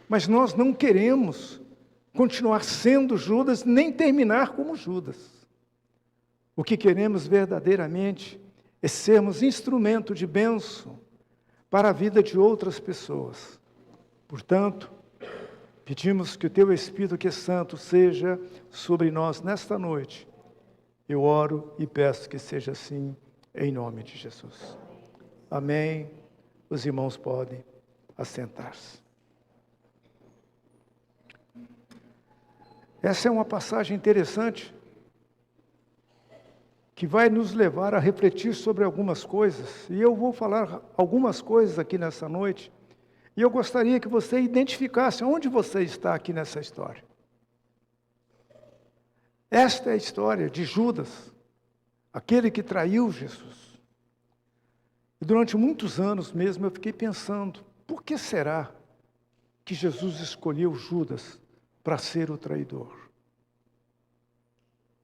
Mas nós não queremos continuar sendo Judas, nem terminar como Judas. O que queremos verdadeiramente é sermos instrumento de bênção para a vida de outras pessoas. Portanto, pedimos que o Teu Espírito, que é Santo, seja sobre nós nesta noite. Eu oro e peço que seja assim, em nome de Jesus. Amém. Os irmãos podem assentar-se. Essa é uma passagem interessante, que vai nos levar a refletir sobre algumas coisas. E eu vou falar algumas coisas aqui nessa noite. E eu gostaria que você identificasse onde você está aqui nessa história. Esta é a história de Judas, aquele que traiu Jesus. E durante muitos anos mesmo eu fiquei pensando, por que será que Jesus escolheu Judas para ser o traidor?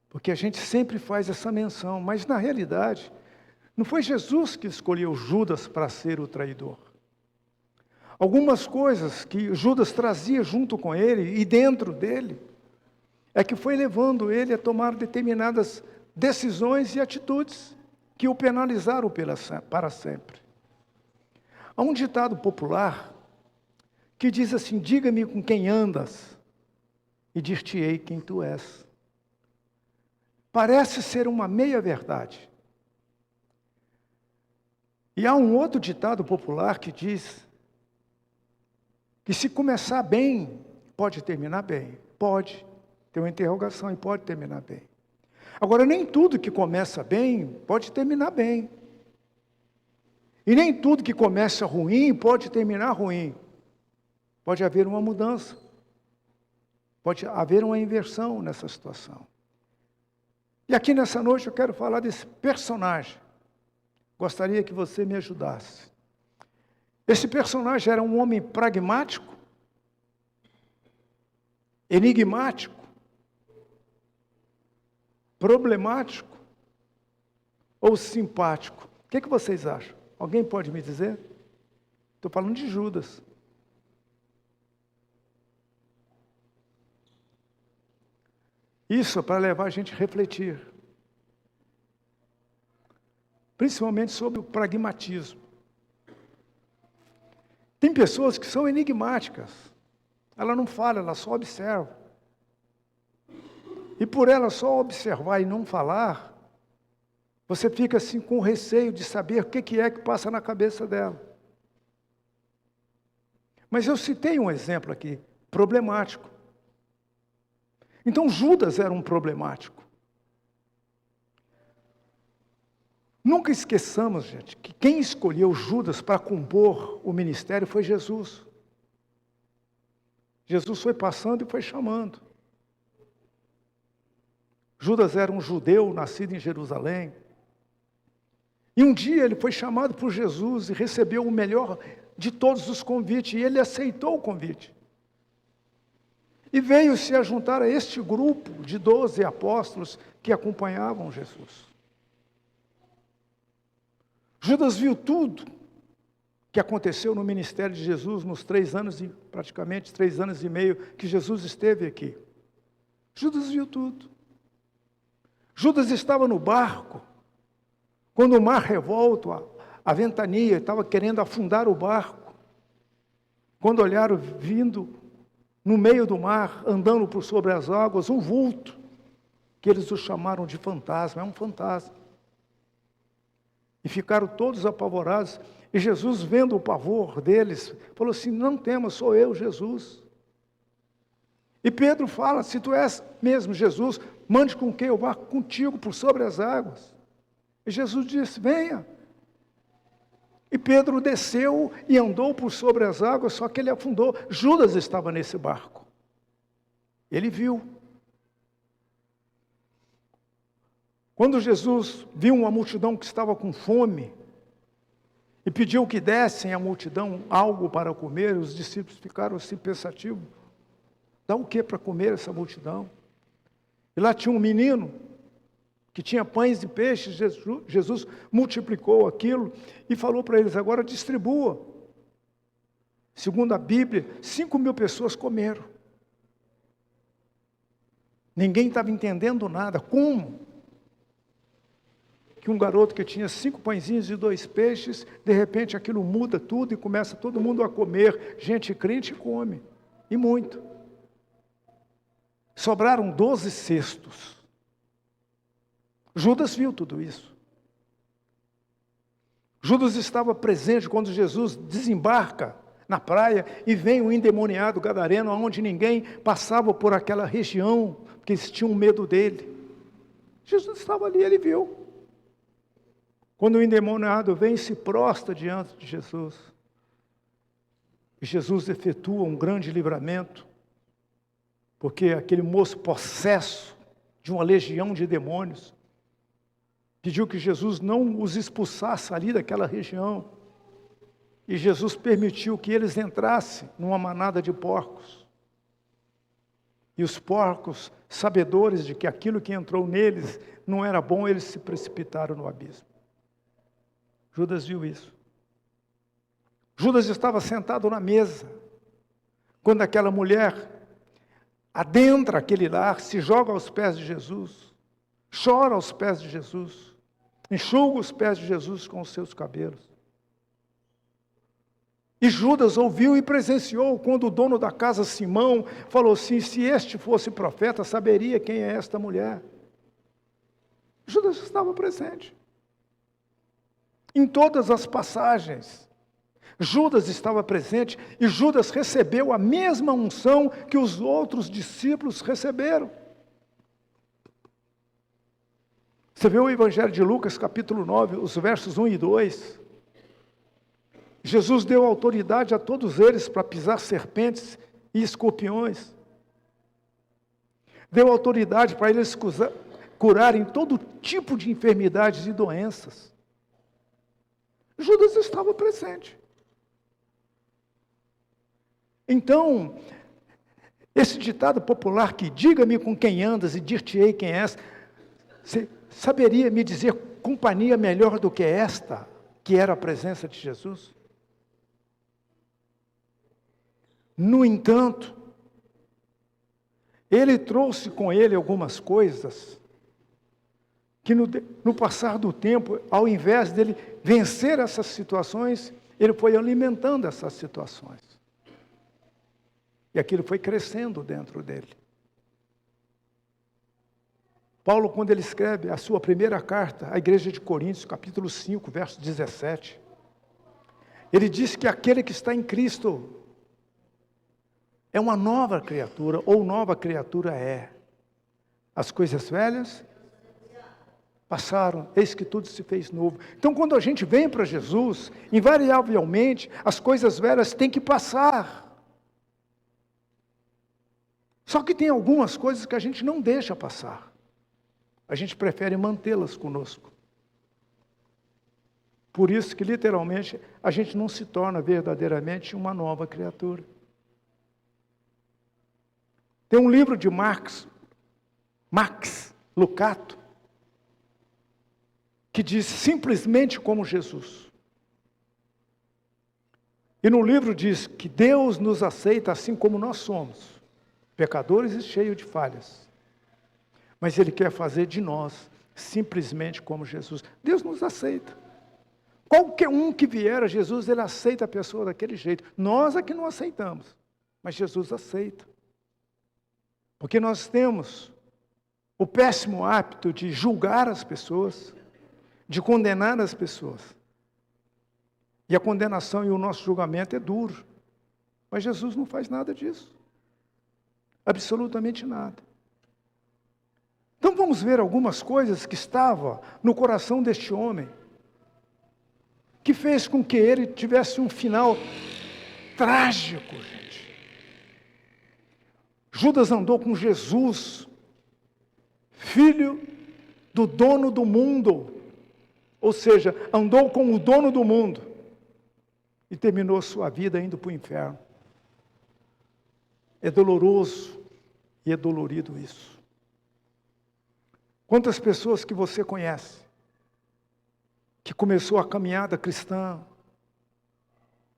Porque a gente sempre faz essa menção, mas na realidade, não foi Jesus que escolheu Judas para ser o traidor. Algumas coisas que Judas trazia junto com ele e dentro dele, é que foi levando ele a tomar determinadas decisões e atitudes que o penalizaram para sempre. Há um ditado popular que diz assim: diga-me com quem andas e dir-te-ei quem tu és. Parece ser uma meia-verdade. E há um outro ditado popular que diz que se começar bem, pode terminar bem. Pode ter uma interrogação e pode terminar bem. Agora, nem tudo que começa bem pode terminar bem. E nem tudo que começa ruim pode terminar ruim. Pode haver uma mudança. Pode haver uma inversão nessa situação. E aqui nessa noite eu quero falar desse personagem. Gostaria que você me ajudasse. Esse personagem era um homem pragmático, enigmático, problemático ou simpático? O que vocês acham? Alguém pode me dizer? Estou falando de Judas. Isso é para levar a gente a refletir. Principalmente sobre o pragmatismo. Tem pessoas que são enigmáticas. Ela não fala, ela só observa. E por ela só observar e não falar, você fica assim com receio de saber o que é que passa na cabeça dela. Mas eu citei um exemplo aqui, problemático. Então Judas era um problemático. Nunca esqueçamos, gente, que quem escolheu Judas para compor o ministério foi Jesus. Jesus foi passando e foi chamando. Judas era um judeu nascido em Jerusalém. E um dia ele foi chamado por Jesus e recebeu o melhor de todos os convites. E ele aceitou o convite. E veio se a juntar a este grupo de 12 apóstolos que acompanhavam Jesus. Judas viu tudo que aconteceu no ministério de Jesus nos praticamente 3 anos e meio que Jesus esteve aqui. Judas viu tudo. Judas estava no barco, quando o mar revolto, a ventania, estava querendo afundar o barco. Quando olharam vindo no meio do mar, andando por sobre as águas, um vulto, que eles o chamaram de fantasma, é um fantasma. E ficaram todos apavorados, e Jesus, vendo o pavor deles, falou assim: não temas, sou eu, Jesus. E Pedro fala: se tu és mesmo Jesus, mande com que eu vá contigo por sobre as águas. E Jesus disse: venha. E Pedro desceu e andou por sobre as águas, só que ele afundou. Judas estava nesse barco. Ele viu. Quando Jesus viu uma multidão que estava com fome, e pediu que dessem à multidão algo para comer, os discípulos ficaram assim pensativos: dá o que para comer essa multidão? E lá tinha um menino que tinha pães e peixes. Jesus multiplicou aquilo e falou para eles: agora distribua. Segundo a Bíblia, 5.000 pessoas comeram. Ninguém estava entendendo nada. Como que um garoto que tinha 5 pãezinhos e 2 peixes, de repente aquilo muda tudo e começa todo mundo a comer. Gente crente come, e muito. Sobraram 12 cestos. Judas viu tudo isso. Judas estava presente quando Jesus desembarca na praia e vem o endemoniado gadareno, onde ninguém passava por aquela região, porque eles tinham medo dele. Jesus estava ali, ele viu. Quando o endemoniado vem e se prostra diante de Jesus, e Jesus efetua um grande livramento, porque aquele moço possesso de uma legião de demônios, pediu que Jesus não os expulsasse ali daquela região, e Jesus permitiu que eles entrassem numa manada de porcos. E os porcos, sabedores de que aquilo que entrou neles não era bom, eles se precipitaram no abismo. Judas viu isso. Judas estava sentado na mesa, quando aquela mulher adentra aquele lar, se joga aos pés de Jesus, chora aos pés de Jesus, enxuga os pés de Jesus com os seus cabelos. E Judas ouviu e presenciou quando o dono da casa, Simão, falou assim: se este fosse profeta, saberia quem é esta mulher. Judas estava presente. Em todas as passagens, Judas estava presente e Judas recebeu a mesma unção que os outros discípulos receberam. Você vê o Evangelho de Lucas, capítulo 9, os versos 1 e 2. Jesus deu autoridade a todos eles para pisar serpentes e escorpiões. Deu autoridade para eles curarem todo tipo de enfermidades e doenças. Judas estava presente. Então, esse ditado popular que diga-me com quem andas e dir-te-ei quem és, você saberia me dizer companhia melhor do que esta, que era a presença de Jesus? No entanto, ele trouxe com ele algumas coisas que no passar do tempo, ao invés dele vencer essas situações, ele foi alimentando essas situações. E aquilo foi crescendo dentro dele. Paulo, quando ele escreve a sua primeira carta à igreja de Coríntios, capítulo 5, verso 17, ele diz que aquele que está em Cristo é uma nova criatura, ou nova criatura é. As coisas velhas passaram, eis que tudo se fez novo. Então, quando a gente vem para Jesus, invariavelmente, as coisas velhas têm que passar. Só que tem algumas coisas que a gente não deixa passar. A gente prefere mantê-las conosco. Por isso que, literalmente, a gente não se torna verdadeiramente uma nova criatura. Tem um livro de Max Lucado, que diz simplesmente como Jesus. E no livro diz que Deus nos aceita assim como nós somos, pecadores e cheios de falhas. Mas Ele quer fazer de nós simplesmente como Jesus. Deus nos aceita. Qualquer um que vier a Jesus, Ele aceita a pessoa daquele jeito. Nós é que não aceitamos, mas Jesus aceita. Porque nós temos o péssimo hábito de julgar as pessoas, de condenar as pessoas. E a condenação e o nosso julgamento é duro. Mas Jesus não faz nada disso. Absolutamente nada. Então vamos ver algumas coisas que estavam no coração deste homem, que fez com que ele tivesse um final trágico, gente. Judas andou com Jesus, filho do dono do mundo, ou seja, andou com o dono do mundo, e terminou sua vida indo para o inferno. É doloroso e é dolorido isso. Quantas pessoas que você conhece, que começou a caminhada cristã,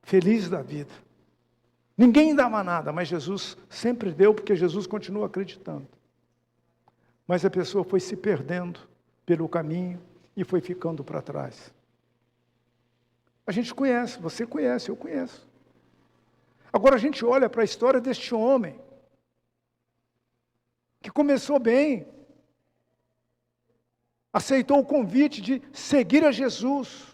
feliz da vida, Ninguém dava nada, mas Jesus sempre deu, porque Jesus continua acreditando. Mas a pessoa foi se perdendo pelo caminho e foi ficando para trás. A gente conhece, você conhece, eu conheço. Agora a gente olha para a história deste homem, que começou bem, aceitou o convite de seguir a Jesus,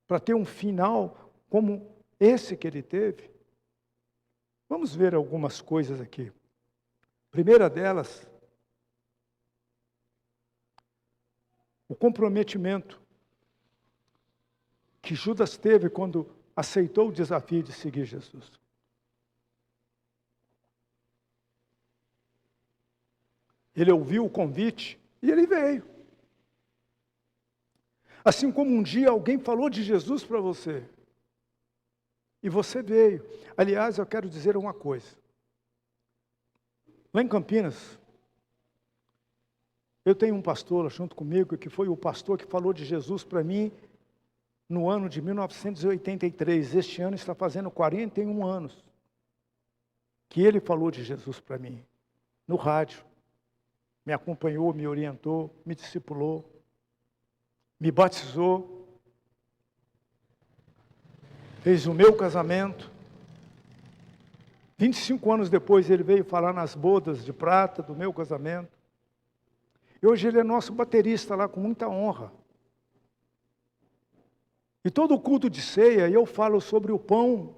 para ter um final como esse que ele teve. Vamos ver algumas coisas aqui. Primeira delas, o comprometimento que Judas teve quando aceitou o desafio de seguir Jesus. Ele ouviu o convite e ele veio. Assim como um dia alguém falou de Jesus para você, e você veio. Aliás, eu quero dizer uma coisa. Lá em Campinas, eu tenho um pastor junto comigo, que foi o pastor que falou de Jesus para mim no ano de 1983. Este ano está fazendo 41 anos que ele falou de Jesus para mim, no rádio. Me acompanhou, me orientou, me discipulou, me batizou, fez o meu casamento. 25 anos depois ele veio falar nas bodas de prata do meu casamento. E hoje ele é nosso baterista lá com muita honra. E todo o culto de ceia eu falo sobre o pão.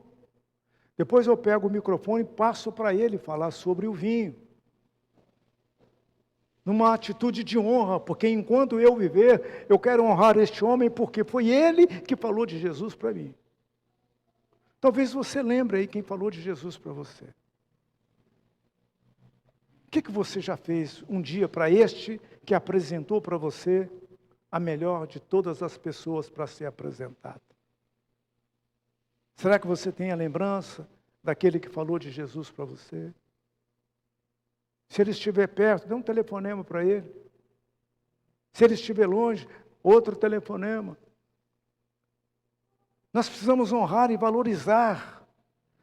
Depois eu pego o microfone e passo para ele falar sobre o vinho. Numa atitude de honra, porque enquanto eu viver, eu quero honrar este homem, porque foi ele que falou de Jesus para mim. Talvez você lembre aí quem falou de Jesus para você. O que você já fez um dia para este que apresentou para você a melhor de todas as pessoas para ser apresentada? Será que você tem a lembrança daquele que falou de Jesus para você? Se ele estiver perto, dê um telefonema para ele. Se ele estiver longe, outro telefonema. Nós precisamos honrar e valorizar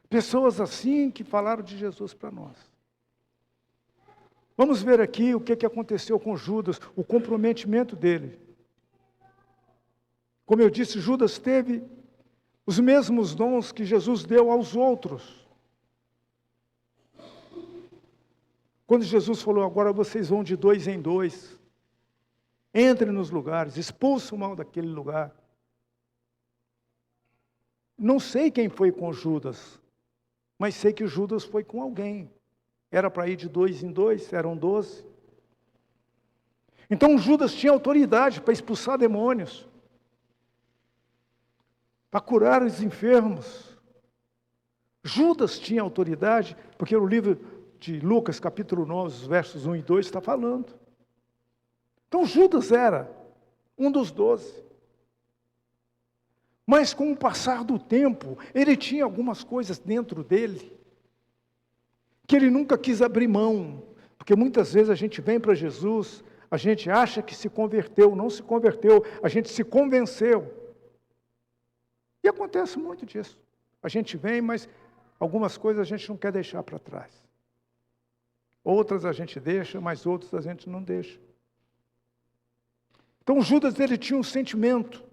pessoas assim que falaram de Jesus para nós. Vamos ver aqui o que aconteceu com Judas, o comprometimento dele. Como eu disse, Judas teve os mesmos dons que Jesus deu aos outros. Quando Jesus falou, agora vocês vão de 2 em 2, entrem nos lugares, expulsem o mal daquele lugar. Não sei quem foi com Judas, mas sei que Judas foi com alguém. Era para ir de 2 em 2, eram 12. Então Judas tinha autoridade para expulsar demônios, para curar os enfermos. Judas tinha autoridade, porque o livro de Lucas, capítulo 9, versos 1 e 2, está falando. Então Judas era um dos 12. Mas com o passar do tempo, ele tinha algumas coisas dentro dele, que ele nunca quis abrir mão. Porque muitas vezes a gente vem para Jesus, a gente acha que se converteu, não se converteu, a gente se convenceu. E acontece muito disso. A gente vem, mas algumas coisas a gente não quer deixar para trás. Outras a gente deixa, mas outras a gente não deixa. Então Judas, ele tinha um sentimento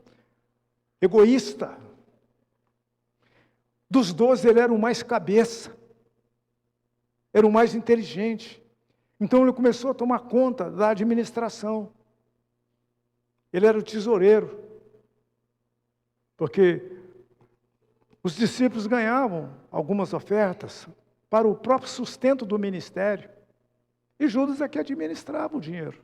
egoísta. Dos 12, ele era o mais cabeça. Era o mais inteligente. Então ele começou a tomar conta da administração. Ele era o tesoureiro. Porque os discípulos ganhavam algumas ofertas para o próprio sustento do ministério. E Judas é que administrava o dinheiro.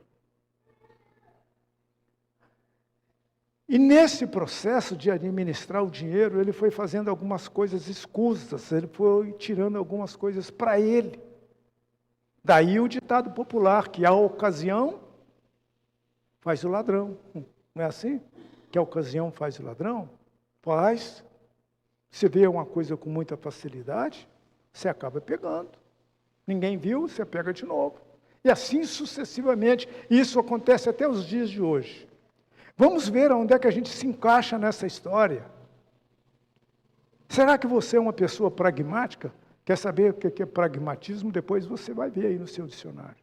E nesse processo de administrar o dinheiro, ele foi fazendo algumas coisas escusas, ele foi tirando algumas coisas para ele. Daí o ditado popular, que a ocasião faz o ladrão. Não é assim? Que a ocasião faz o ladrão? Faz. Você vê uma coisa com muita facilidade, você acaba pegando. Ninguém viu, você pega de novo. E assim sucessivamente. Isso acontece até os dias de hoje. Vamos ver onde é que a gente se encaixa nessa história. Será que você é uma pessoa pragmática? Quer saber o que é pragmatismo? Depois você vai ver aí no seu dicionário.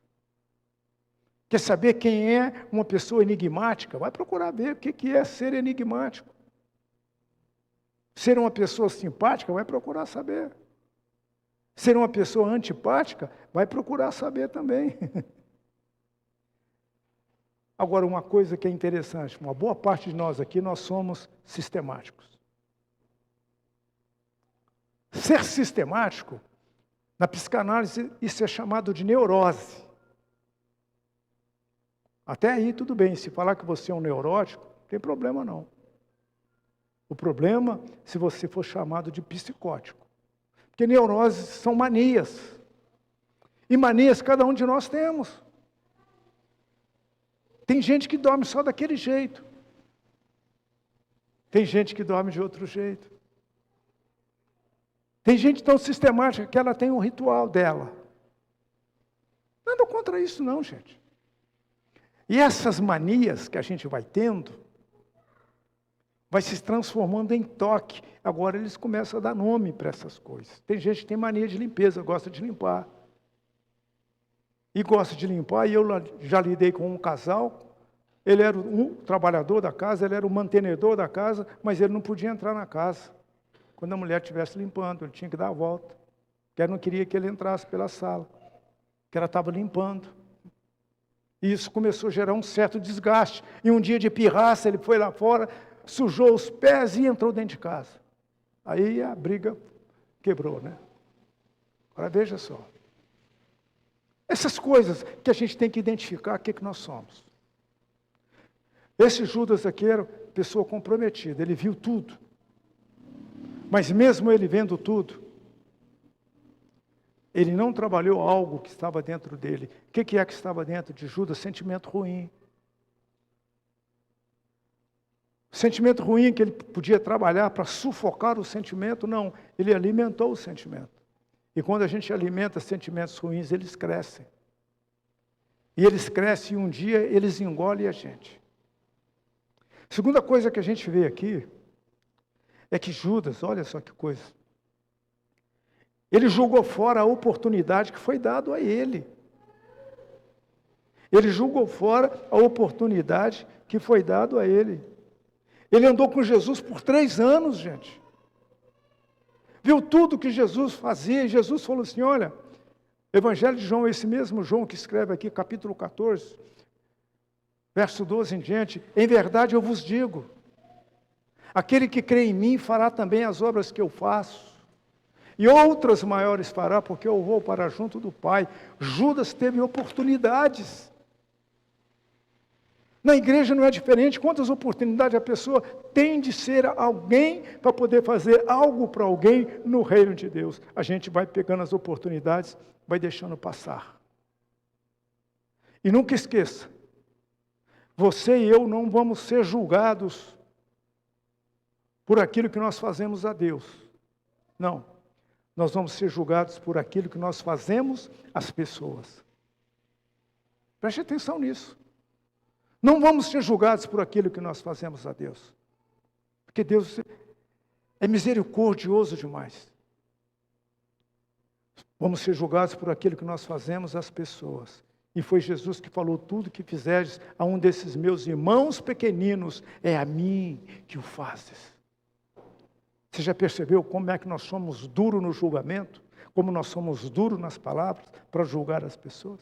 Quer saber quem é uma pessoa enigmática? Vai procurar ver o que é ser enigmático. Ser uma pessoa simpática? Vai procurar saber. Ser uma pessoa antipática? Vai procurar saber também. Agora, uma coisa que é interessante, uma boa parte de nós aqui, nós somos sistemáticos. Ser sistemático, na psicanálise, isso é chamado de neurose. Até aí tudo bem, se falar que você é um neurótico, não tem problema não. O problema é se você for chamado de psicótico. Porque neuroses são manias. E manias cada um de nós temos. Tem gente que dorme só daquele jeito. Tem gente que dorme de outro jeito. Tem gente tão sistemática que ela tem um ritual dela. Nada contra isso não, gente. E essas manias que a gente vai tendo, vai se transformando em toque. Agora eles começam a dar nome para essas coisas. Tem gente que tem mania de limpeza, gosta de limpar. E gosta de limpar, e eu já lidei com um casal, ele era um trabalhador da casa, ele era o mantenedor da casa, mas ele não podia entrar na casa. Quando a mulher estivesse limpando, ele tinha que dar a volta. Porque ela não queria que ele entrasse pela sala, que ela estava limpando. E isso começou a gerar um certo desgaste. E um dia de pirraça, ele foi lá fora, sujou os pés e entrou dentro de casa. Aí a briga quebrou, né? Agora veja só. Essas coisas que a gente tem que identificar o que nós somos. Esse Judas aqui era pessoa comprometida, ele viu tudo. Mas mesmo ele vendo tudo, ele não trabalhou algo que estava dentro dele. O que é que estava dentro de Judas? Sentimento ruim. Sentimento ruim que ele podia trabalhar para sufocar o sentimento, não. Ele alimentou o sentimento. E quando a gente alimenta sentimentos ruins, eles crescem. E eles crescem e um dia eles engolem a gente. Segunda coisa que a gente vê aqui é que Judas, olha só que coisa, ele jogou fora a oportunidade que foi dada a ele. Ele jogou fora a oportunidade que foi dada a ele. Ele andou com Jesus por 3 anos, gente. Viu tudo que Jesus fazia, e Jesus falou assim, olha, Evangelho de João, esse mesmo João que escreve aqui, capítulo 14, verso 12 em diante, em verdade eu vos digo, aquele que crê em mim fará também as obras que eu faço, e outras maiores fará, porque eu vou para junto do Pai. Judas teve oportunidades. Na igreja não é diferente. Quantas oportunidades a pessoa tem de ser alguém para poder fazer algo para alguém no reino de Deus? A gente vai pegando as oportunidades, vai deixando passar. E nunca esqueça, você e eu não vamos ser julgados por aquilo que nós fazemos a Deus. Não. Nós vamos ser julgados por aquilo que nós fazemos às pessoas. Preste atenção nisso. Não vamos ser julgados por aquilo que nós fazemos a Deus. Porque Deus é misericordioso demais. Vamos ser julgados por aquilo que nós fazemos às pessoas. E foi Jesus que falou, tudo que fizeres a um desses meus irmãos pequeninos, é a mim que o fazes. Você já percebeu como é que nós somos duros no julgamento? Como nós somos duros nas palavras para julgar as pessoas?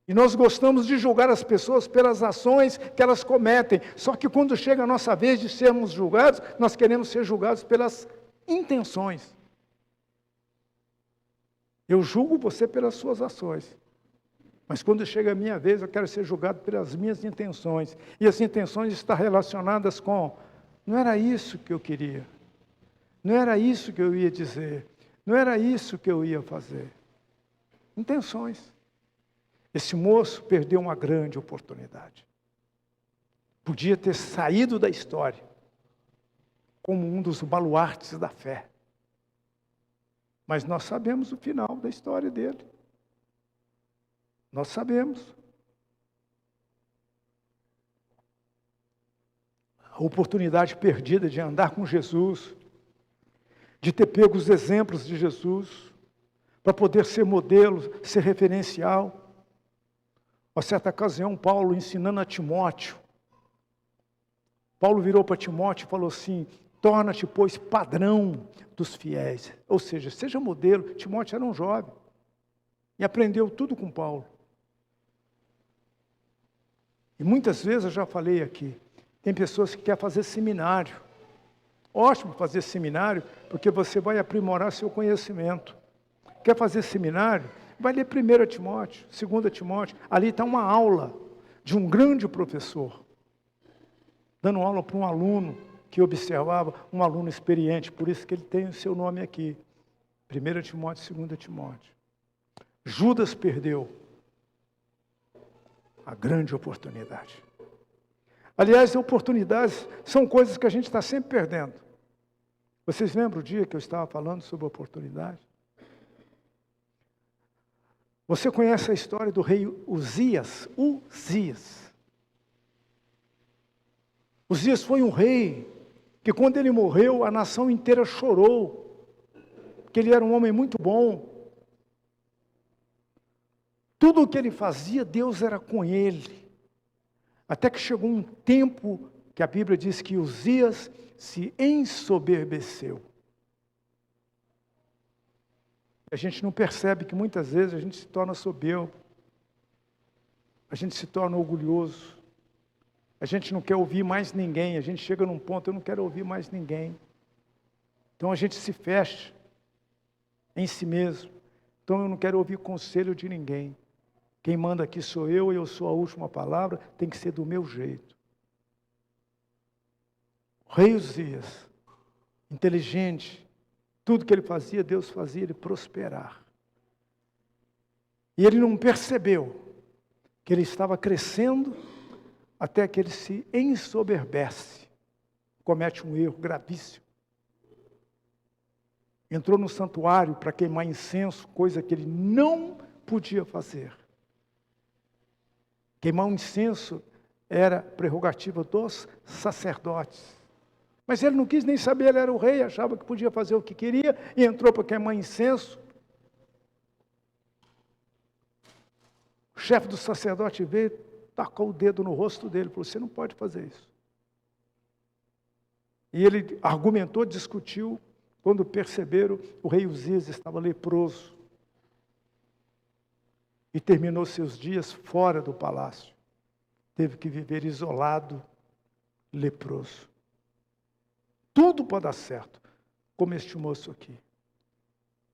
E nós gostamos de julgar as pessoas pelas ações que elas cometem. Só que quando chega a nossa vez de sermos julgados, nós queremos ser julgados pelas intenções. Eu julgo você pelas suas ações. Mas quando chega a minha vez, eu quero ser julgado pelas minhas intenções. E as intenções estão relacionadas com... Não era isso que eu queria. Não era isso que eu ia dizer. Não era isso que eu ia fazer. Intenções. Esse moço perdeu uma grande oportunidade. Podia ter saído da história como um dos baluartes da fé. Mas nós sabemos o final da história dele. Nós sabemos. A oportunidade perdida de andar com Jesus, de ter pego os exemplos de Jesus, para poder ser modelo, ser referencial. A certa ocasião, Paulo ensinando a Timóteo, Paulo virou para Timóteo e falou assim: torna-te, pois, padrão dos fiéis. Ou seja, seja modelo. Timóteo era um jovem e aprendeu tudo com Paulo. E muitas vezes, eu já falei aqui, tem pessoas que querem fazer seminário. Ótimo fazer seminário, porque você vai aprimorar seu conhecimento. Quer fazer seminário? Vai ler 1 Timóteo, 2 Timóteo. Ali está uma aula de um grande professor, dando aula para um aluno que observava, um aluno experiente, por isso que ele tem o seu nome aqui. 1 Timóteo, 2 Timóteo. Judas perdeu a grande oportunidade. Aliás, oportunidades são coisas que a gente está sempre perdendo. Vocês lembram o dia que eu estava falando sobre oportunidade? Você conhece a história do rei Uzias? Uzias foi um rei que, quando ele morreu, a nação inteira chorou, porque ele era um homem muito bom. Tudo o que ele fazia, Deus era com ele. Até que chegou um tempo que a Bíblia diz que Uzias se ensoberbeceu. A gente não percebe que muitas vezes a gente se torna soberbo, a gente se torna orgulhoso, a gente não quer ouvir mais ninguém, a gente chega num ponto, eu não quero ouvir mais ninguém. Então a gente se fecha em si mesmo. Então eu não quero ouvir conselho de ninguém. Quem manda aqui sou eu e eu sou a última palavra, tem que ser do meu jeito. O rei Uzias, inteligente, tudo que ele fazia, Deus fazia ele prosperar. E ele não percebeu que ele estava crescendo até que ele se ensoberbece, comete um erro gravíssimo. Entrou no santuário para queimar incenso, coisa que ele não podia fazer. Queimar um incenso era prerrogativa dos sacerdotes. Mas ele não quis nem saber, ele era o rei, achava que podia fazer o que queria, e entrou para queimar incenso. O chefe do sacerdote veio, tacou o dedo no rosto dele, falou: você não pode fazer isso. E ele argumentou, discutiu, quando perceberam, o rei Uzias estava leproso. E terminou seus dias fora do palácio. Teve que viver isolado, leproso. Tudo pode dar certo, como este moço aqui.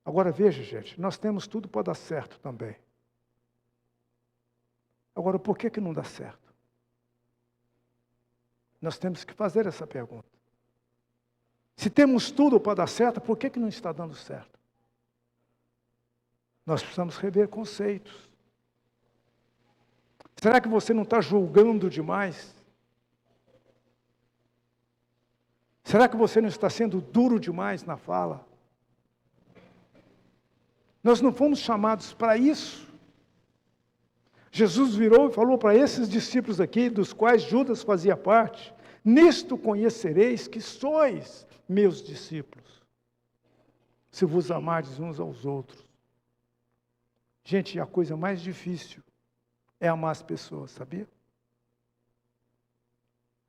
Agora veja, gente, nós temos tudo para dar certo também. Agora, por que não dá certo? Nós temos que fazer essa pergunta. Se temos tudo para dar certo, por que não está dando certo? Nós precisamos rever conceitos. Será que você não está julgando demais? Será que você não está sendo duro demais na fala? Nós não fomos chamados para isso. Jesus virou e falou para esses discípulos aqui, dos quais Judas fazia parte: nisto conhecereis que sois meus discípulos, se vos amardes uns aos outros. Gente, a coisa mais difícil é amar as pessoas, sabia?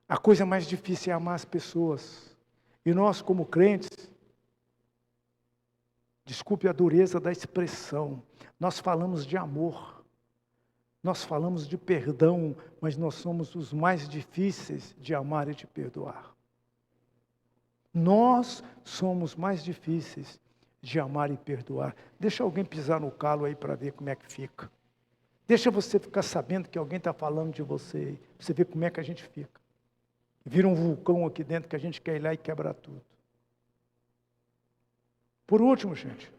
A coisa mais difícil é amar as pessoas. E nós, como crentes, desculpe a dureza da expressão, nós falamos de amor, nós falamos de perdão, mas nós somos os mais difíceis de amar e de perdoar. Nós somos mais difíceis de amar e perdoar. Deixa alguém pisar no calo aí para ver como é que fica. Deixa você ficar sabendo que alguém está falando de você aí, para você ver como é que a gente fica. Vira um vulcão aqui dentro que a gente quer ir lá e quebrar tudo. Por último, gente,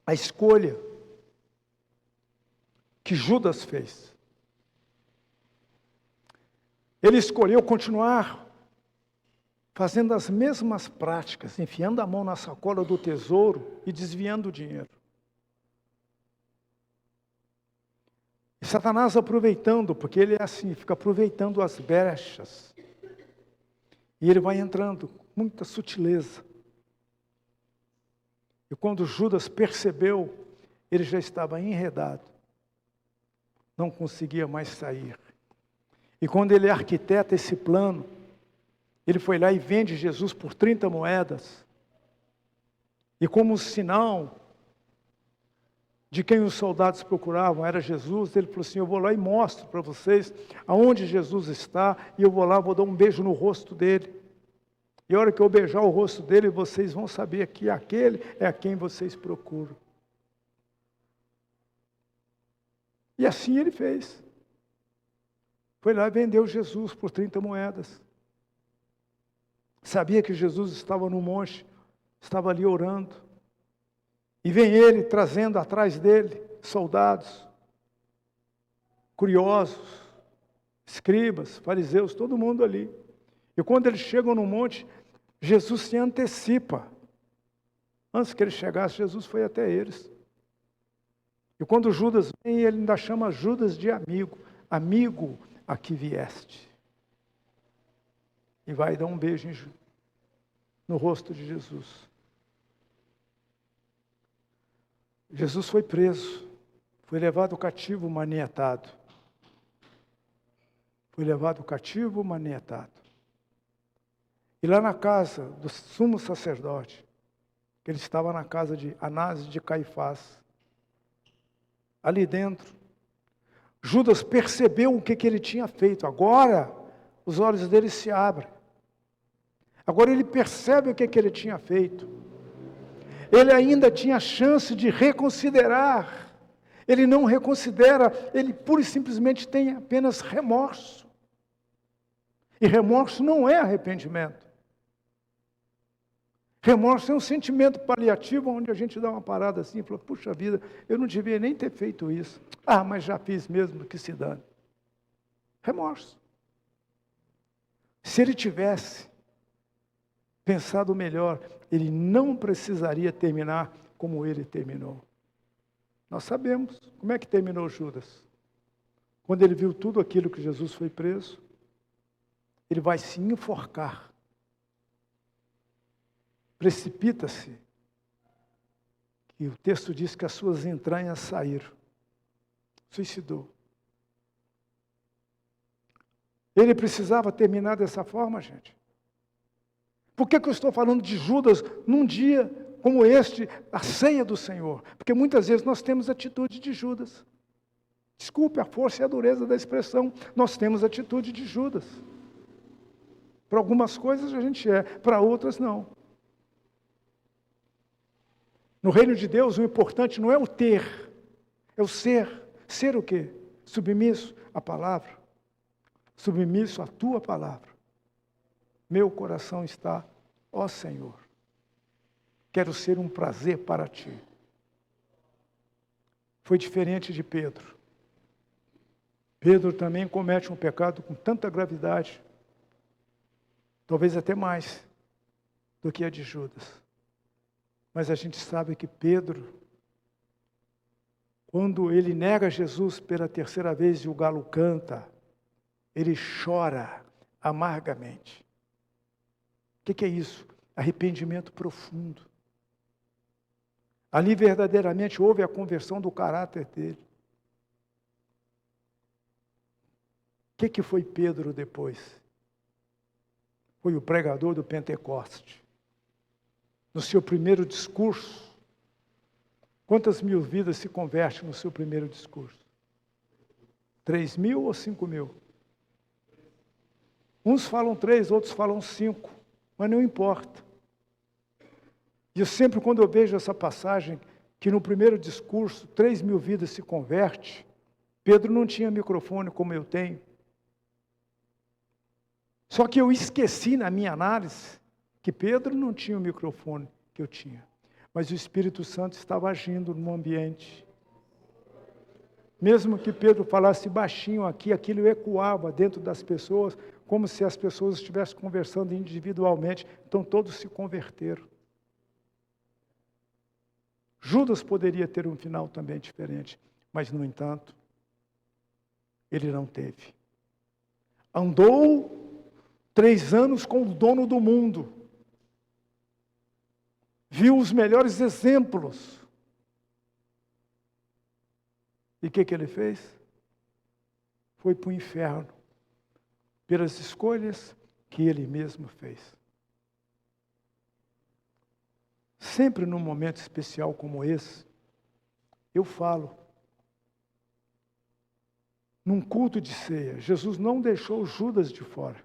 a escolha que Judas fez. Ele escolheu continuar fazendo as mesmas práticas, enfiando a mão na sacola do tesouro e desviando o dinheiro. Satanás aproveitando, porque ele é assim, fica aproveitando as brechas. E ele vai entrando com muita sutileza. E quando Judas percebeu, ele já estava enredado. Não conseguia mais sair. E quando ele arquiteta esse plano, ele foi lá e vende Jesus por 30 moedas. E como sinal de quem os soldados procuravam era Jesus, ele falou assim, eu vou lá e mostro para vocês aonde Jesus está, e eu vou lá, vou dar um beijo no rosto dele. E a hora que eu beijar o rosto dele, vocês vão saber que aquele é a quem vocês procuram. E assim ele fez. Foi lá e vendeu Jesus por 30 moedas. Sabia que Jesus estava no monte, estava ali orando. E vem ele trazendo atrás dele soldados, curiosos, escribas, fariseus, todo mundo ali. E quando eles chegam no monte, Jesus se antecipa. Antes que ele chegasse, Jesus foi até eles. E quando Judas vem, ele ainda chama Judas de amigo. Amigo, a que vieste. E vai dar um beijo no rosto de Jesus. Jesus foi preso, foi levado cativo, manietado. Foi levado cativo, manietado. E lá na casa do sumo sacerdote, que ele estava na casa de Anás e de Caifás, ali dentro, Judas percebeu o que ele tinha feito. Agora, os olhos dele se abrem. Agora ele percebe o que ele tinha feito. Ele ainda tinha chance de reconsiderar. Ele não reconsidera, ele pura e simplesmente tem apenas remorso. E remorso não é arrependimento. Remorso é um sentimento paliativo, onde a gente dá uma parada assim e fala, puxa vida, eu não devia nem ter feito isso. Ah, mas já fiz mesmo, que se dane. Remorso. Se ele tivesse pensado melhor, ele não precisaria terminar como ele terminou. Nós sabemos como é que terminou Judas. Quando ele viu tudo aquilo que Jesus foi preso, ele vai se enforcar. Precipita-se. E o texto diz que as suas entranhas saíram. Suicidou. Ele precisava terminar dessa forma, gente. Por que eu estou falando de Judas num dia como este, a ceia do Senhor? Porque muitas vezes nós temos atitude de Judas. Desculpe a força e a dureza da expressão, nós temos atitude de Judas. Para algumas coisas a gente é, para outras não. No reino de Deus, o importante não é o ter, é o ser. Ser o quê? Submisso à palavra. Submisso à tua palavra. Meu coração está, ó Senhor, quero ser um prazer para ti. Foi diferente de Pedro. Pedro também comete um pecado com tanta gravidade, talvez até mais do que a de Judas. Mas a gente sabe que Pedro, quando ele nega Jesus pela terceira vez e o galo canta, ele chora amargamente. O que é isso? Arrependimento profundo. Ali verdadeiramente houve a conversão do caráter dele. O que foi Pedro depois? Foi o pregador do Pentecoste. No seu primeiro discurso, quantas mil vidas se convertem no seu primeiro discurso? 3.000 ou 5.000? Uns falam 3, outros falam 5, mas não importa. E eu sempre, quando eu vejo essa passagem, que no primeiro discurso 3.000 vidas se convertem, Pedro não tinha microfone como eu tenho. Só que eu esqueci na minha análise que Pedro não tinha o microfone que eu tinha. Mas o Espírito Santo estava agindo no ambiente. Mesmo que Pedro falasse baixinho aqui, aquilo ecoava dentro das pessoas, como se as pessoas estivessem conversando individualmente. Então todos se converteram. Judas poderia ter um final também diferente, mas no entanto, Ele não teve. Andou 3 anos com o dono do mundo. Viu os melhores exemplos. E o que ele fez? Foi para o inferno, pelas escolhas que ele mesmo fez. Sempre num momento especial como esse, eu falo, num culto de ceia, Jesus não deixou Judas de fora.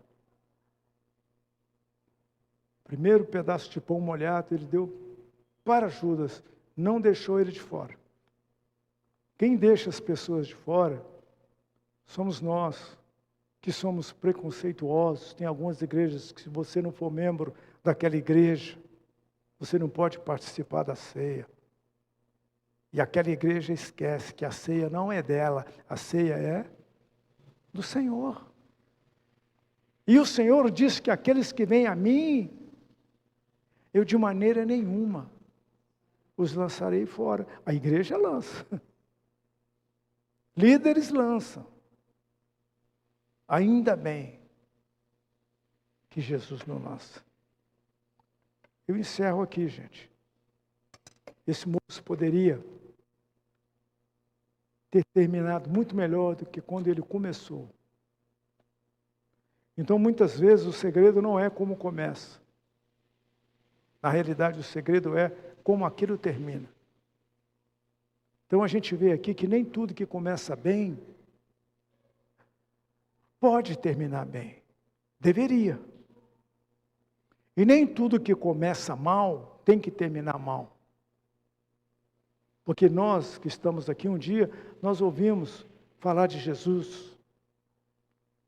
Primeiro pedaço de pão molhado, ele deu para Judas, não deixou ele de fora. Quem deixa as pessoas de fora somos nós, que somos preconceituosos. Tem algumas igrejas que, se você não for membro daquela igreja, você não pode participar da ceia. E aquela igreja esquece que a ceia não é dela, a ceia é do Senhor. E o Senhor diz que aqueles que vêm a mim, eu de maneira nenhuma os lançarei fora. A igreja lança. Líderes lançam. Ainda bem que Jesus não lança. Eu encerro aqui, gente. Esse moço poderia ter terminado muito melhor do que quando ele começou. Então, muitas vezes, o segredo não é como começa. Na realidade, o segredo é como aquilo termina. Então, a gente vê aqui que nem tudo que começa bem pode terminar bem. Deveria. E nem tudo que começa mal tem que terminar mal. Porque nós que estamos aqui um dia, nós ouvimos falar de Jesus.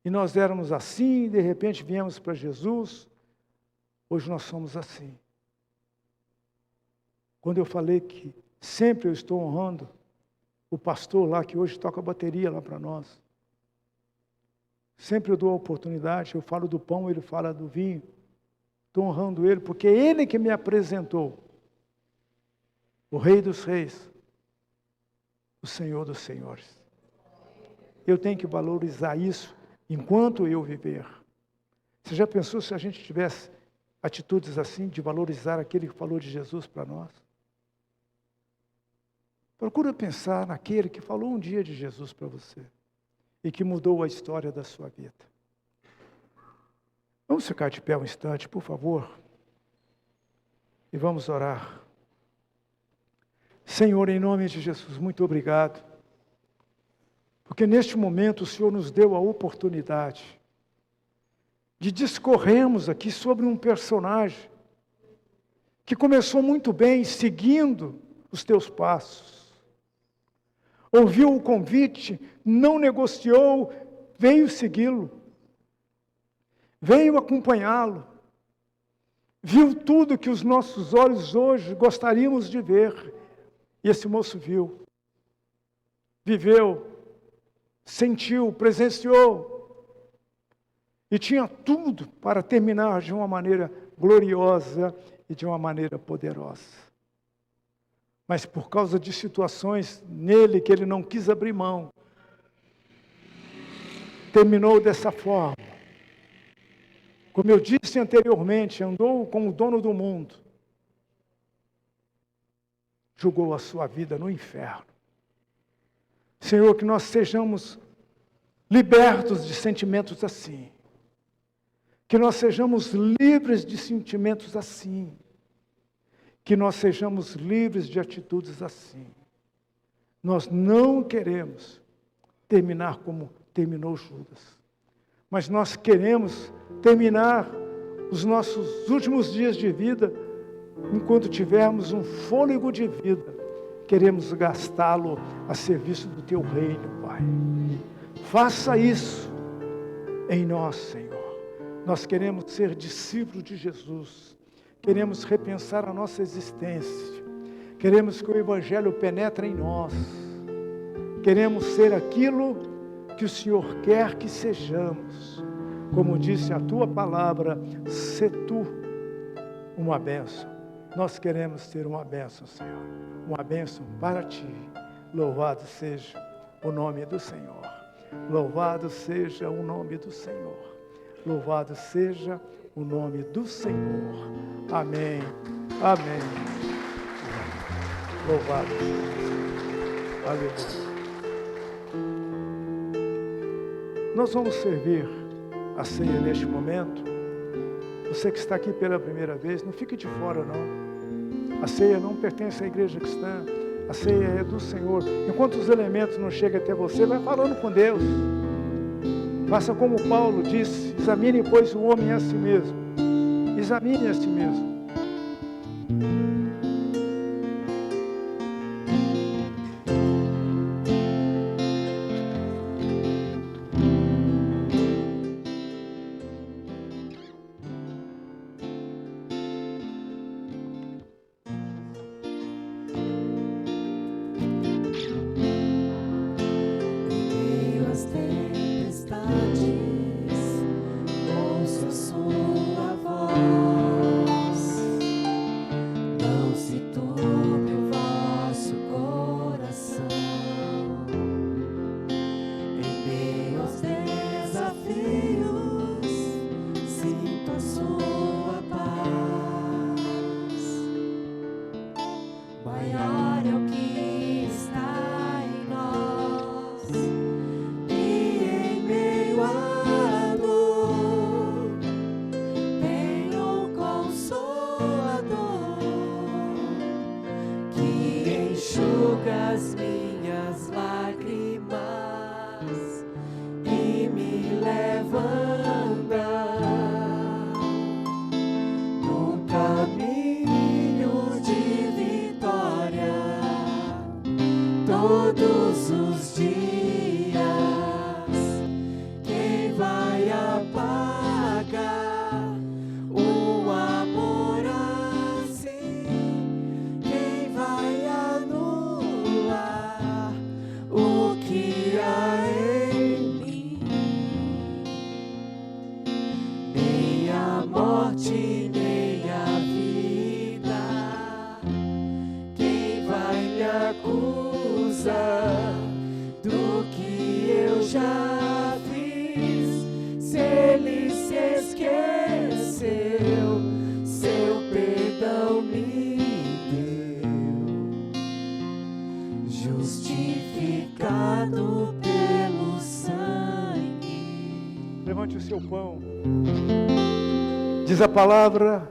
E nós éramos assim, de repente viemos para Jesus. Hoje nós somos assim. Quando eu falei que sempre eu estou honrando o pastor lá, que hoje toca bateria lá para nós. Sempre eu dou a oportunidade, eu falo do pão, ele fala do vinho. Estou honrando ele, porque é ele que me apresentou. O Rei dos Reis, o Senhor dos Senhores. Eu tenho que valorizar isso enquanto eu viver. Você já pensou se a gente tivesse atitudes assim, de valorizar aquele que falou de Jesus para nós? Procura pensar naquele que falou um dia de Jesus para você e que mudou a história da sua vida. Vamos ficar de pé um instante, por favor, e vamos orar. Senhor, em nome de Jesus, muito obrigado, porque neste momento o Senhor nos deu a oportunidade de discorrermos aqui sobre um personagem que começou muito bem, seguindo os teus passos. Ouviu o convite, não negociou, veio segui-lo, veio acompanhá-lo, viu tudo que os nossos olhos hoje gostaríamos de ver, e esse moço viu, viveu, sentiu, presenciou, e tinha tudo para terminar de uma maneira gloriosa e de uma maneira poderosa. Mas por causa de situações nele que ele não quis abrir mão, terminou dessa forma. Como eu disse anteriormente, andou com o dono do mundo, jogou a sua vida no inferno. Senhor, que nós sejamos libertos de sentimentos assim, que nós sejamos livres de sentimentos assim, que nós sejamos livres de atitudes assim. Nós não queremos terminar como terminou Judas, mas nós queremos terminar os nossos últimos dias de vida, enquanto tivermos um fôlego de vida, queremos gastá-lo a serviço do Teu reino, Pai. Faça isso em nós, Senhor. Nós queremos ser discípulos de Jesus, queremos repensar a nossa existência, queremos que o Evangelho penetre em nós, queremos ser aquilo que o Senhor quer que sejamos. Como disse a Tua palavra, sê Tu uma bênção. Nós queremos ter uma bênção, Senhor, uma bênção para Ti. Louvado seja o nome do Senhor. Louvado seja o nome do Senhor. Louvado seja o nome do Senhor. Amém. Amém. Louvado seja. Aleluia. Nós vamos servir a ceia neste momento. Você que está aqui pela primeira vez, não fique de fora não. A ceia não pertence à igreja cristã. A ceia é do Senhor. Enquanto os elementos não chegam até você, vai falando com Deus. Faça como Paulo disse: examine, pois, o homem a si mesmo. Examine a si mesmo. Diz a palavra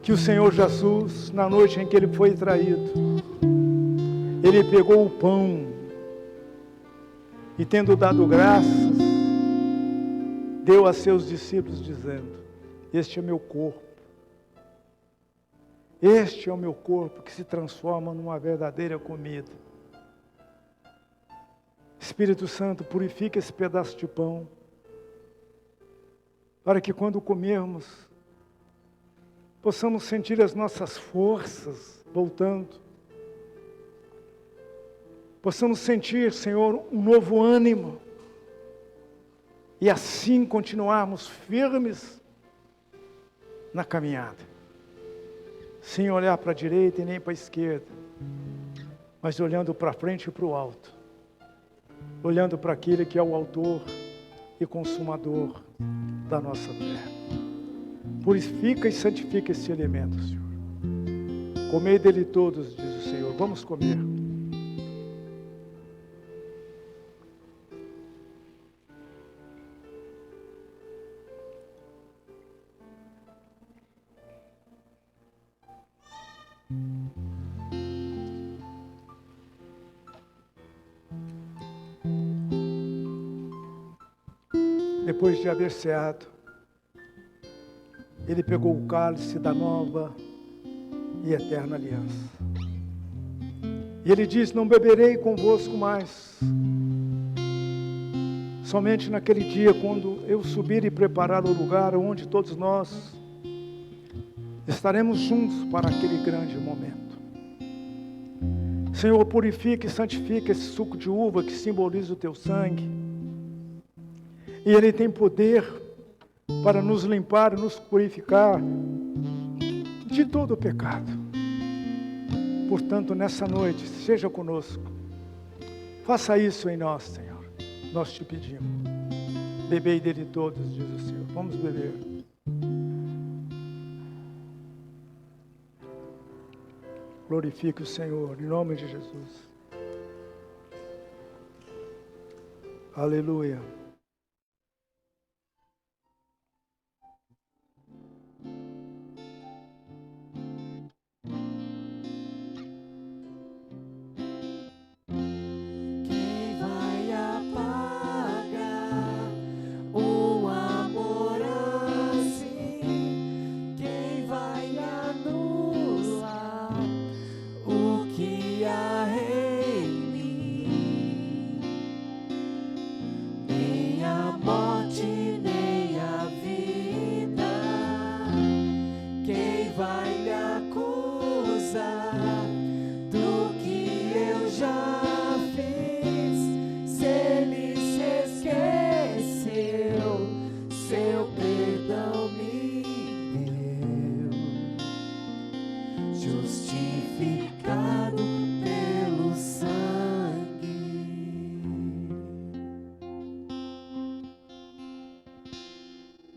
que o Senhor Jesus, na noite em que ele foi traído, ele pegou o pão e, tendo dado graças, deu a seus discípulos dizendo: este é meu corpo. Este é o meu corpo que se transforma numa verdadeira comida. Espírito Santo, purifica esse pedaço de pão, para que quando comermos, possamos sentir as nossas forças voltando. Possamos sentir, Senhor, um novo ânimo. E assim continuarmos firmes na caminhada. Sem olhar para a direita e nem para a esquerda, mas olhando para frente e para o alto. Olhando para aquele que é o autor e consumador da nossa fé. Purifica e santifica esse elemento, Senhor. Comei dele todos, diz o Senhor. Vamos comer. Depois de haver ceado, ele pegou o cálice da nova e eterna aliança. E ele diz: não beberei convosco mais, somente naquele dia, quando eu subir e preparar o lugar onde todos nós estaremos juntos para aquele grande momento. Senhor, purifica e santifica esse suco de uva que simboliza o teu sangue. E ele tem poder para nos limpar, nos purificar de todo o pecado. Portanto, nessa noite, seja conosco. Faça isso em nós, Senhor. nós te pedimos. Bebei dele todos, diz o Senhor. Vamos beber. Glorifique o Senhor, em nome de Jesus. Aleluia.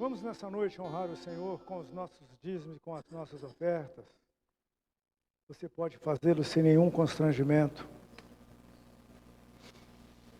Vamos nessa noite honrar o Senhor com os nossos dízimos, com as nossas ofertas. Você pode fazê-lo sem nenhum constrangimento.